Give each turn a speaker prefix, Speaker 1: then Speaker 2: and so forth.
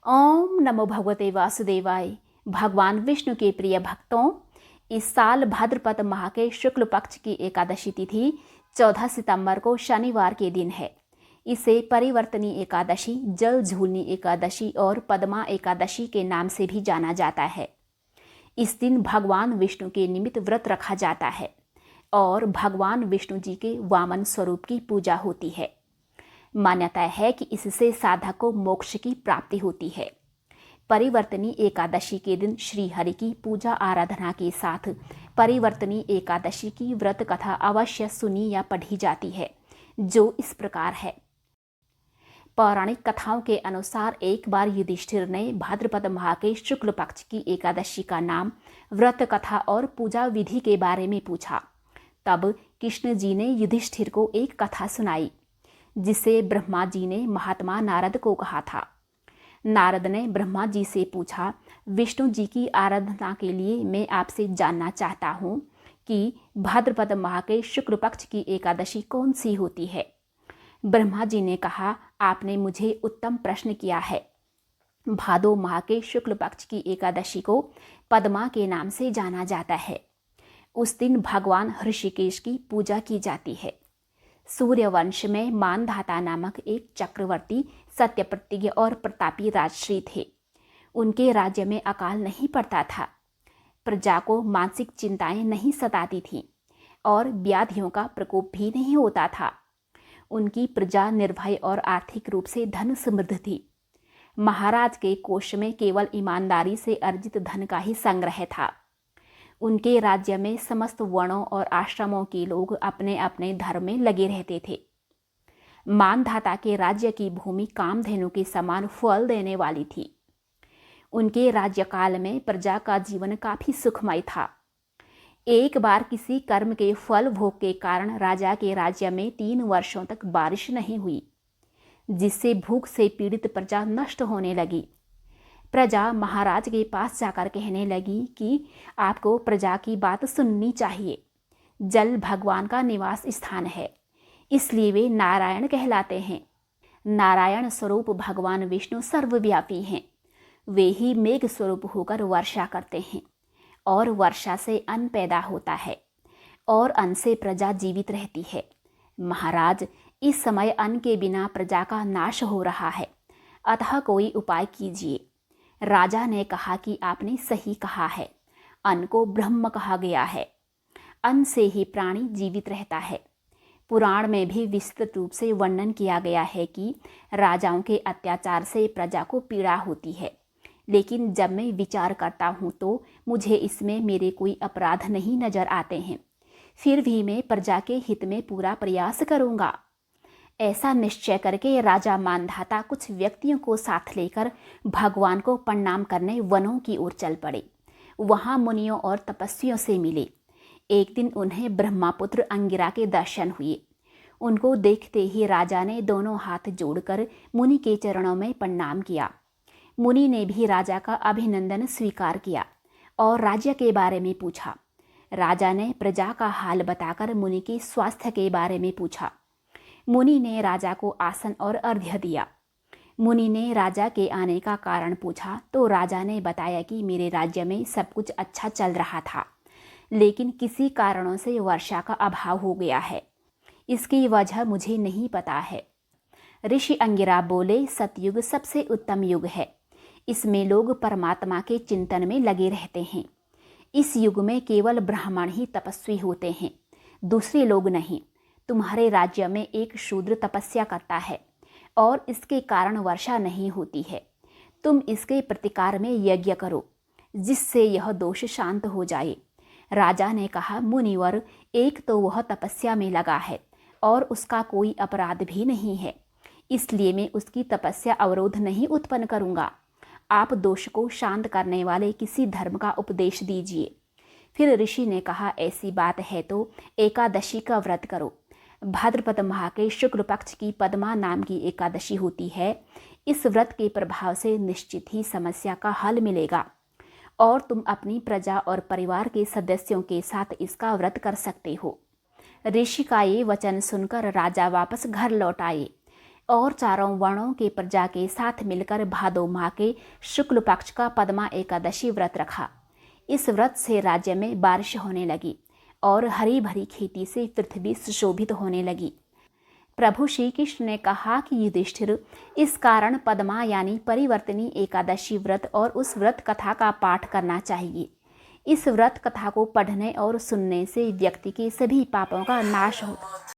Speaker 1: ओम नमो भगवते वासुदेवाय। भगवान विष्णु के प्रिय भक्तों, इस साल भाद्रपद माह के शुक्ल पक्ष की एकादशी तिथि 14 सितंबर को शनिवार के दिन है। इसे परिवर्तनी एकादशी, जल झूलनी एकादशी और पद्मा एकादशी के नाम से भी जाना जाता है। इस दिन भगवान विष्णु के निमित्त व्रत रखा जाता है और भगवान विष्णु जी के वामन स्वरूप की पूजा होती है। मान्यता है कि इससे साधक को मोक्ष की प्राप्ति होती है। परिवर्तनी एकादशी के दिन श्री हरि की पूजा आराधना के साथ परिवर्तनी एकादशी की व्रत कथा अवश्य सुनी या पढ़ी जाती है, जो इस प्रकार है। पौराणिक कथाओं के अनुसार एक बार युधिष्ठिर ने भाद्रपद माह के शुक्ल पक्ष की एकादशी का नाम, व्रत कथा और पूजा विधि के बारे में पूछा। तब कृष्ण जी ने युधिष्ठिर को एक कथा सुनाई, जिसे ब्रह्मा जी ने महात्मा नारद को कहा था। नारद ने ब्रह्मा जी से पूछा, विष्णु जी की आराधना के लिए मैं आपसे जानना चाहता हूँ कि भाद्रपद माह के शुक्ल पक्ष की एकादशी कौन सी होती है। ब्रह्मा जी ने कहा, आपने मुझे उत्तम प्रश्न किया है। भादो माह के शुक्ल पक्ष की एकादशी को पद्मा के नाम से जाना जाता है। उस दिन भगवान ऋषिकेश की पूजा की जाती है। सूर्यवंश में मानधाता नामक एक चक्रवर्ती, सत्यप्रतिज्ञ और प्रतापी राजश्री थे। उनके राज्य में अकाल नहीं पड़ता था, प्रजा को मानसिक चिंताएं नहीं सताती थीं और व्याधियों का प्रकोप भी नहीं होता था। उनकी प्रजा निर्भय और आर्थिक रूप से धन समृद्ध थी। महाराज के कोष में केवल ईमानदारी से अर्जित धन का ही संग्रह था। उनके राज्य में समस्त वर्णों और आश्रमों के लोग अपने अपने धर्म में लगे रहते थे। मानधाता के राज्य की भूमि कामधेनु के समान फल देने वाली थी। उनके राज्यकाल में प्रजा का जीवन काफी सुखमय था। एक बार किसी कर्म के फल भोग के कारण राजा के राज्य में 3 वर्षों तक बारिश नहीं हुई, जिससे भूख से पीड़ित प्रजा नष्ट होने लगी। प्रजा महाराज के पास जाकर कहने लगी कि आपको प्रजा की बात सुननी चाहिए। जल भगवान का निवास स्थान है, इसलिए वे नारायण कहलाते हैं। नारायण स्वरूप भगवान विष्णु सर्वव्यापी हैं। वे ही मेघ स्वरूप होकर वर्षा करते हैं और वर्षा से अन्न पैदा होता है और अन्न से प्रजा जीवित रहती है। महाराज, इस समय अन्न के बिना प्रजा का नाश हो रहा है, अतः कोई उपाय कीजिए। राजा ने कहा कि आपने सही कहा है। अन्न को ब्रह्म कहा गया है। अन्न से ही प्राणी जीवित रहता है। पुराण में भी विस्तृत रूप से वर्णन किया गया है कि राजाओं के अत्याचार से प्रजा को पीड़ा होती है, लेकिन जब मैं विचार करता हूँ तो मुझे इसमें मेरे कोई अपराध नहीं नजर आते हैं। फिर भी मैं प्रजा के हित में पूरा प्रयास करूँगा। ऐसा निश्चय करके राजा मानधाता कुछ व्यक्तियों को साथ लेकर भगवान को प्रणाम करने वनों की ओर चल पड़े। वहाँ मुनियों और तपस्वियों से मिले। एक दिन उन्हें ब्रह्मपुत्र अंगिरा के दर्शन हुए। उनको देखते ही राजा ने दोनों हाथ जोड़कर मुनि के चरणों में प्रणाम किया। मुनि ने भी राजा का अभिनंदन स्वीकार किया और राज्य के बारे में पूछा। राजा ने प्रजा का हाल बताकर मुनि के स्वास्थ्य के बारे में पूछा। मुनि ने राजा को आसन और अर्घ्य दिया। मुनि ने राजा के आने का कारण पूछा तो राजा ने बताया कि मेरे राज्य में सब कुछ अच्छा चल रहा था, लेकिन किसी कारणों से वर्षा का अभाव हो गया है। इसकी वजह मुझे नहीं पता है। ऋषि अंगिरा बोले, सतयुग सबसे उत्तम युग है। इसमें लोग परमात्मा के चिंतन में लगे रहते हैं। इस युग में केवल ब्राह्मण ही तपस्वी होते हैं, दूसरे लोग नहीं। तुम्हारे राज्य में एक शूद्र तपस्या करता है और इसके कारण वर्षा नहीं होती है। तुम इसके प्रतिकार में यज्ञ करो, जिससे यह दोष शांत हो जाए। राजा ने कहा, मुनिवर, एक तो वह तपस्या में लगा है और उसका कोई अपराध भी नहीं है, इसलिए मैं उसकी तपस्या अवरोध नहीं उत्पन्न करूँगा। आप दोष को शांत करने वाले किसी धर्म का उपदेश दीजिए। फिर ऋषि ने कहा, ऐसी बात है तो एकादशी का व्रत करो। भाद्रपद माह के शुक्ल पक्ष की पद्मा नाम की एकादशी होती है। इस व्रत के प्रभाव से निश्चित ही समस्या का हल मिलेगा और तुम अपनी प्रजा और परिवार के सदस्यों के साथ इसका व्रत कर सकते हो। ऋषि का ये वचन सुनकर राजा वापस घर लौट आए और चारों वर्णों के प्रजा के साथ मिलकर भादो माह के शुक्ल पक्ष का पद्मा एकादशी व्रत रखा। इस व्रत से राज्य में बारिश होने लगी और हरी भरी खेती से पृथ्वी सुशोभित होने लगी। प्रभु श्री कृष्ण ने कहा कि युधिष्ठिर, इस कारण पद्मा यानी परिवर्तनी एकादशी व्रत और उस व्रत कथा का पाठ करना चाहिए। इस व्रत कथा को पढ़ने और सुनने से व्यक्ति के सभी पापों का नाश होता है।